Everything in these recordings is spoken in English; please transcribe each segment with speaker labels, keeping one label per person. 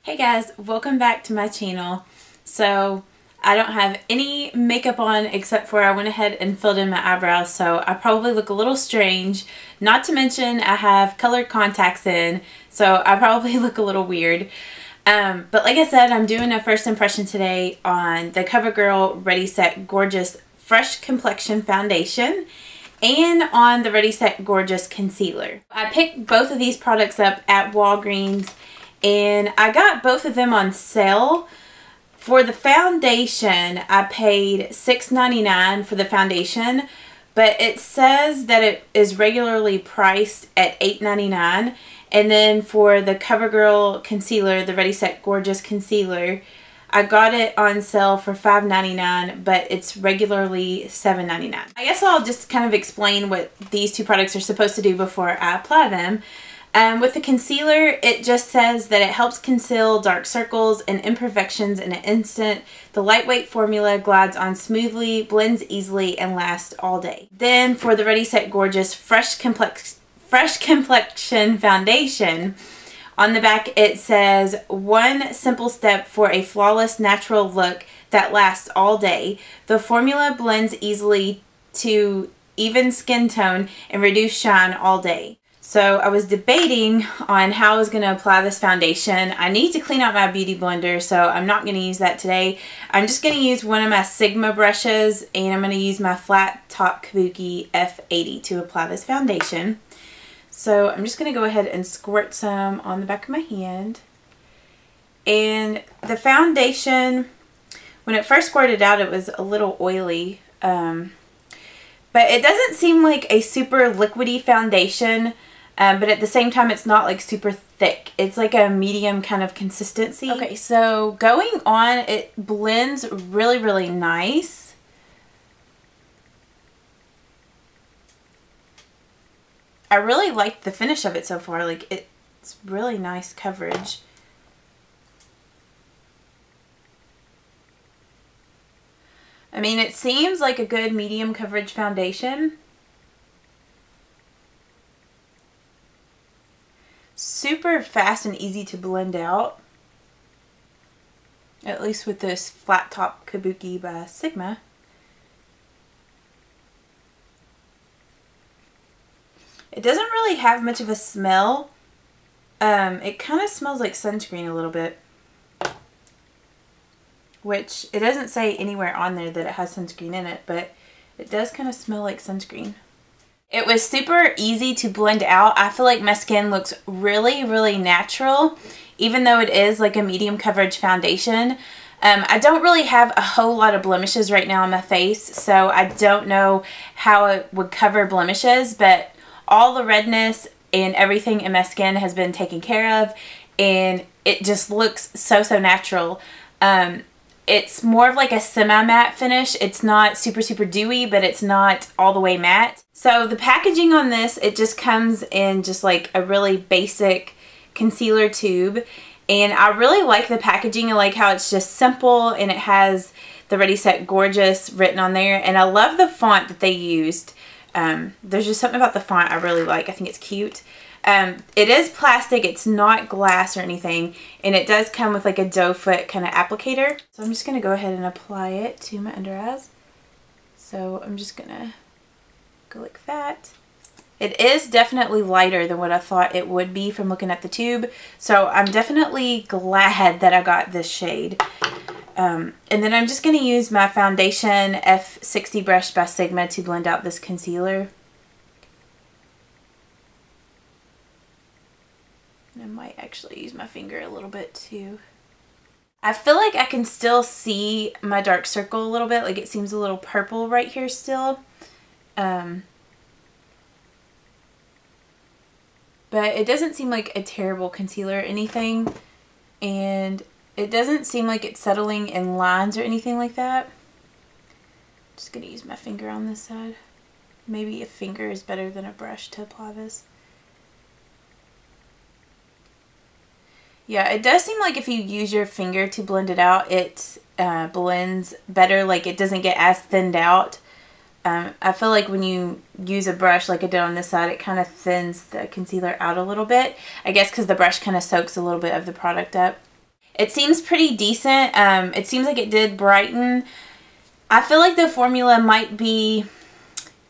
Speaker 1: Hey guys, welcome back to my channel. So I don't have any makeup on except for I went ahead and filled in my eyebrows, so I probably look a little strange. Not to mention I have colored contacts in, so I probably look a little weird. But like I said, I'm doing a first impression today on the CoverGirl Ready Set Gorgeous Fresh Complexion Foundation and on the Ready Set Gorgeous Concealer. I picked both of these products up at Walgreens and I got both of them on sale. For the foundation, I paid $6.99 for the foundation, but it says that it is regularly priced at $8.99. And then for the CoverGirl concealer, the Ready Set Gorgeous Concealer, I got it on sale for $5.99, but it's regularly $7.99. I guess I'll just kind of explain what these two products are supposed to do before I apply them. With the concealer, it just says that it helps conceal dark circles and imperfections in an instant. The lightweight formula glides on smoothly, blends easily, and lasts all day. Then for the Ready Set Gorgeous Fresh Complexion Foundation, on the back it says, one simple step for a flawless natural look that lasts all day. The formula blends easily to even skin tone and reduce shine all day. So I was debating on how I was going to apply this foundation. I need to clean out my beauty blender, so I'm not going to use that today. I'm just going to use one of my Sigma brushes, and I'm going to use my flat top Kabuki F80 to apply this foundation. So I'm just going to go ahead and squirt some on the back of my hand. And the foundation, when it first squirted out, it was a little oily. But it doesn't seem like a super liquidy foundation. But at the same time, it's not like super thick. It's like a medium kind of consistency. Okay, so going on, it blends really, really nice. I really like the finish of it so far. Like, it's really nice coverage. I mean, it seems like a good medium coverage foundation. Super fast and easy to blend out, at least with this flat top Kabuki by Sigma. It doesn't really have much of a smell. It kind of smells like sunscreen a little bit, which it doesn't say anywhere on there that it has sunscreen in it, but it does kind of smell like sunscreen. It was super easy to blend out. I feel like my skin looks really, really natural, even though it is like a medium coverage foundation. I don't really have a whole lot of blemishes right now on my face, so I don't know how it would cover blemishes, but all the redness and everything in my skin has been taken care of, and it just looks so, so natural. It's more of like a semi-matte finish. It's not super, super dewy, but it's not all the way matte. So the packaging on this, it just comes in just like a really basic concealer tube. And I really like the packaging. I like how it's just simple and it has the Ready Set Gorgeous written on there. And I love the font that they used. There's just something about the font I really like. I think it's cute. It is plastic, it's not glass or anything, and it does come with like a doe foot kind of applicator. So I'm just going to go ahead and apply it to my under eyes. So I'm just going to go like that. It is definitely lighter than what I thought it would be from looking at the tube, so I'm definitely glad that I got this shade. And then I'm just going to use my foundation F60 brush by Sigma to blend out this concealer. I might actually use my finger a little bit too. I feel like I can still see my dark circle a little bit. Like it seems a little purple right here still. But it doesn't seem like a terrible concealer or anything. And it doesn't seem like it's settling in lines or anything like that. I'm just going to use my finger on this side. Maybe a finger is better than a brush to apply this. Yeah, it does seem like if you use your finger to blend it out, it blends better. Like it doesn't get as thinned out. I feel like when you use a brush like I did on this side, it kind of thins the concealer out a little bit. I guess because the brush kind of soaks a little bit of the product up. It seems pretty decent. It seems like it did brighten. I feel like the formula might be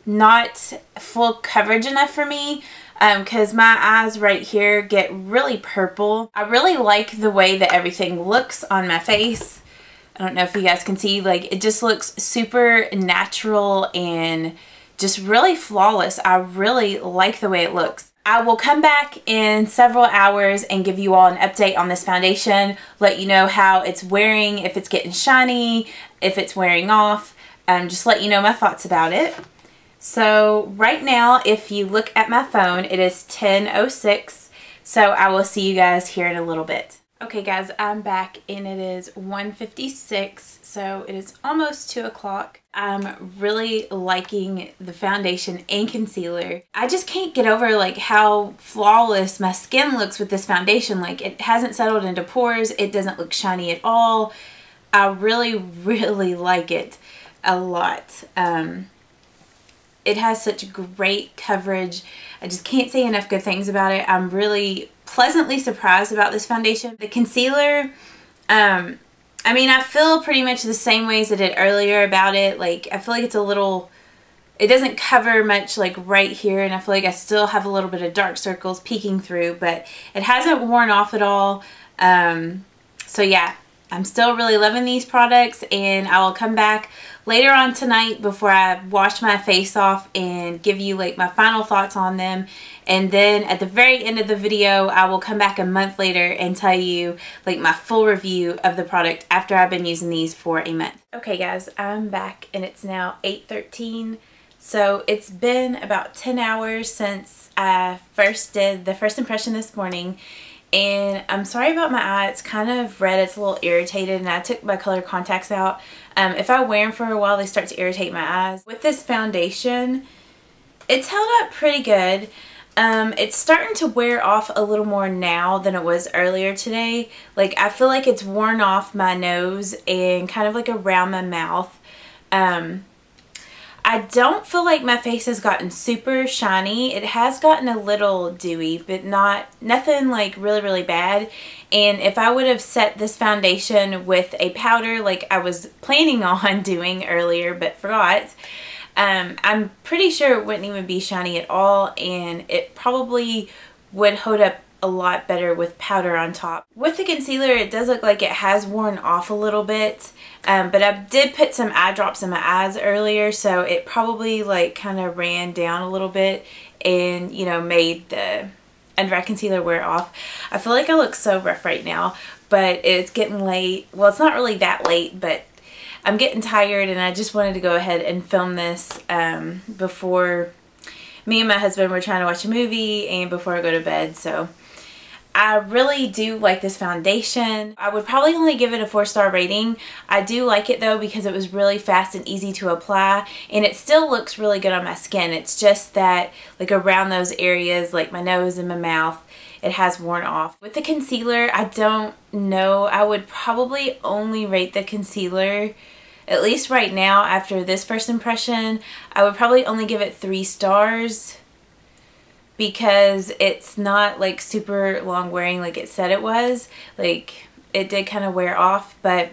Speaker 1: not full coverage enough for me because my eyes right here get really purple. I really like the way that everything looks on my face. I don't know if you guys can see, like it just looks super natural and just really flawless. I really like the way it looks. I will come back in several hours and give you all an update on this foundation, let you know how it's wearing, if it's getting shiny, if it's wearing off, just let you know my thoughts about it. So right now, if you look at my phone, it is 10:06, so I will see you guys here in a little bit. Okay guys, I'm back and it is 1:56, so it is almost 2 o'clock. I'm really liking the foundation and concealer. I just can't get over like how flawless my skin looks with this foundation. Like it hasn't settled into pores, it doesn't look shiny at all. I really, really like it a lot. It has such great coverage. I just can't say enough good things about it. I'm really pleasantly surprised about this foundation. The concealer, I mean, I feel pretty much the same way as I did earlier about it. Like, I feel like it's a little, it doesn't cover much like right here, and I feel like I still have a little bit of dark circles peeking through, but it hasn't worn off at all. So yeah, I'm still really loving these products, and I will come back later on tonight before I wash my face off and give you like my final thoughts on them. And then at the very end of the video, I will come back a month later and tell you like my full review of the product after I've been using these for a month. Okay guys, I'm back and it's now 8:13. So it's been about 10 hours since I first did the first impression this morning. And I'm sorry about my eye. It's kind of red. It's a little irritated, and I took my color contacts out. If I wear them for a while, they start to irritate my eyes. With this foundation, it's held up pretty good. It's starting to wear off a little more now than it was earlier today. Like, I feel like it's worn off my nose and kind of like around my mouth. I don't feel like my face has gotten super shiny. It has gotten a little dewy, but nothing like really, really bad. And if I would have set this foundation with a powder like I was planning on doing earlier but forgot, I'm pretty sure it wouldn't even be shiny at all, and it probably would hold up a lot better with powder on top. With the concealer, it does look like it has worn off a little bit, but I did put some eye drops in my eyes earlier, so it probably like kind of ran down a little bit and, you know, made the under eye concealer wear off. I feel like I look so rough right now, but it's getting late. Well, it's not really that late, but I'm getting tired, and I just wanted to go ahead and film this before me and my husband were trying to watch a movie and before I go to bed. So I really do like this foundation. I would probably only give it a 4-star rating. I do like it though because it was really fast and easy to apply, and it still looks really good on my skin. It's just that like around those areas like my nose and my mouth, it has worn off. With the concealer, I don't know. I would probably only rate the concealer, at least right now after this first impression, I would probably only give it 3 stars. Because it's not like super long wearing like it said it was. Like, it did kind of wear off, but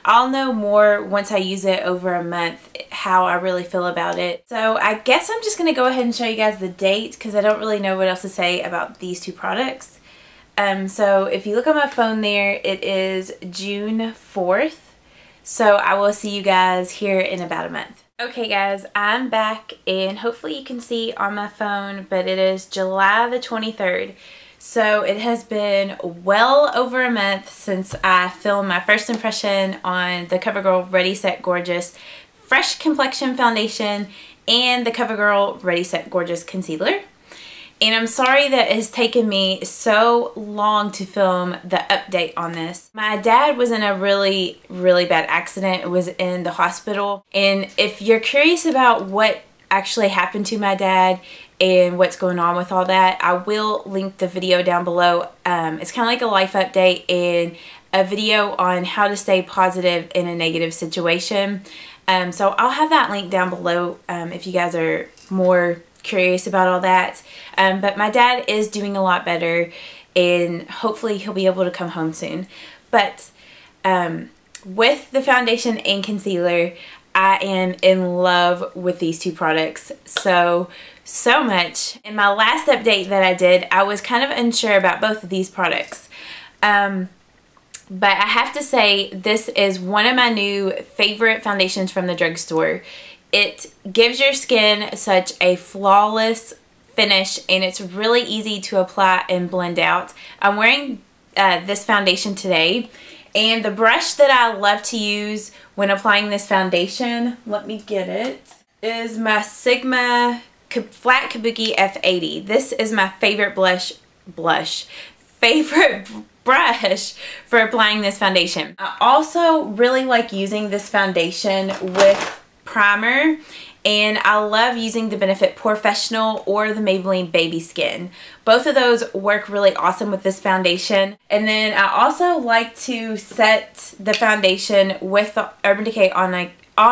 Speaker 1: I'll know more once I use it over a month how I really feel about it. So I guess I'm just going to go ahead and show you guys the date because I don't really know what else to say about these two products. So if you look on my phone there, it is June 4th. So I will see you guys here in about a month. Okay guys, I'm back, and hopefully you can see on my phone, but it is July the 23rd. So it has been well over a month since I filmed my first impression on the CoverGirl Ready Set Gorgeous Fresh Complexion Foundation and the CoverGirl Ready Set Gorgeous Concealer. And I'm sorry that it has taken me so long to film the update on this. My dad was in a really, really bad accident. It was in the hospital. And if you're curious about what actually happened to my dad and what's going on with all that, I will link the video down below. It's kind of like a life update and a video on how to stay positive in a negative situation. So I'll have that link down below if you guys are more curious about all that. But my dad is doing a lot better, and hopefully he'll be able to come home soon. But with the foundation and concealer, I am in love with these two products so much. In my last update that I did, I was kind of unsure about both of these products. But I have to say, this is one of my new favorite foundations from the drugstore. It gives your skin such a flawless finish, and it's really easy to apply and blend out. I'm wearing this foundation today, and the brush that I love to use when applying this foundation, let me get it, is my Sigma Flat Kabuki F80. This is my favorite favorite brush for applying this foundation. I also really like using this foundation with primer, and I love using the Benefit Professional or the Maybelline Baby Skin. Both of those work really awesome with this foundation. And then I also like to set the foundation with the Urban Decay All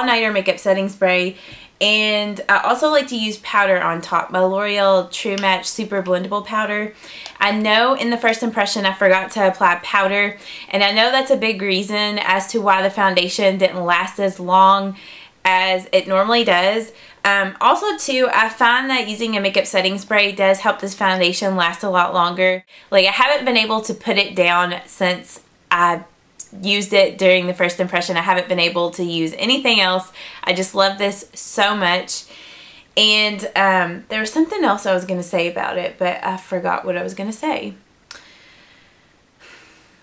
Speaker 1: Nighter Makeup Setting Spray. And I also like to use powder on top, my L'Oreal True Match Super Blendable Powder. I know in the first impression I forgot to apply powder, and I know that's a big reason as to why the foundation didn't last as long as it normally does. Also too, I find that using a makeup setting spray does help this foundation last a lot longer. Like, I haven't been able to put it down since I used it during the first impression. I haven't been able to use anything else. I just love this so much. And there was something else I was going to say about it, but I forgot what I was going to say.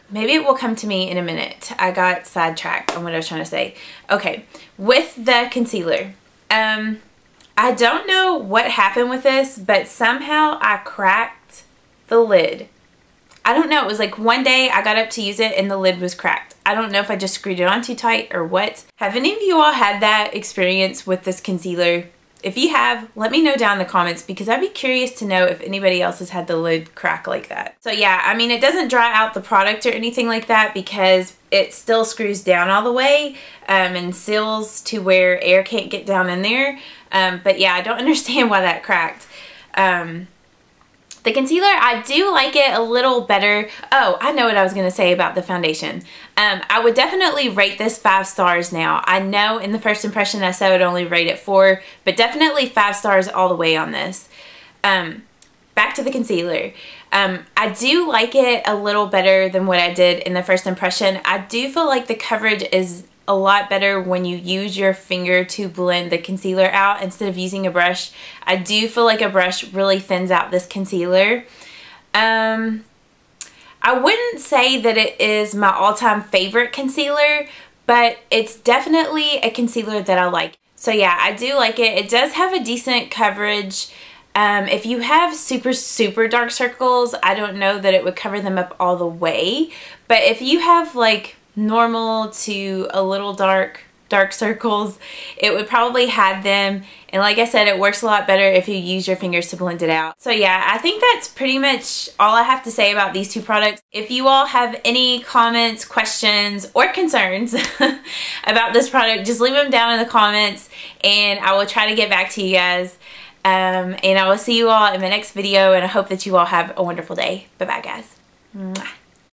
Speaker 1: Maybe it will come to me in a minute. I got sidetracked on what I was trying to say. Okay, with the concealer. I don't know what happened with this, but somehow I cracked the lid. I don't know. It was like one day I got up to use it and the lid was cracked. I don't know if I just screwed it on too tight or what. Have any of you all had that experience with this concealer? If you have, let me know down in the comments, because I'd be curious to know if anybody else has had the lid crack like that. So yeah, I mean, it doesn't dry out the product or anything like that because it still screws down all the way and seals to where air can't get down in there. But yeah, I don't understand why that cracked. The concealer, I do like it a little better. Oh, I know what I was going to say about the foundation. I would definitely rate this 5 stars now. I know in the first impression I said I would only rate it 4, but definitely 5 stars all the way on this. Back to the concealer. I do like it a little better than what I did in the first impression. I do feel like the coverage is a lot better when you use your finger to blend the concealer out instead of using a brush. I do feel like a brush really thins out this concealer. I wouldn't say that it is my all-time favorite concealer, but it's definitely a concealer that I like. So yeah, I do like it. It does have a decent coverage. If you have super dark circles, I don't know that it would cover them up all the way. But if you have like normal to a little dark circles, it would probably hide them. And like I said, it works a lot better if you use your fingers to blend it out. So yeah, I think that's pretty much all I have to say about these two products. If you all have any comments, questions, or concerns about this product, just leave them down in the comments and I will try to get back to you guys. And I will see you all in my next video, and I hope that you all have a wonderful day. Bye bye, guys. Mwah.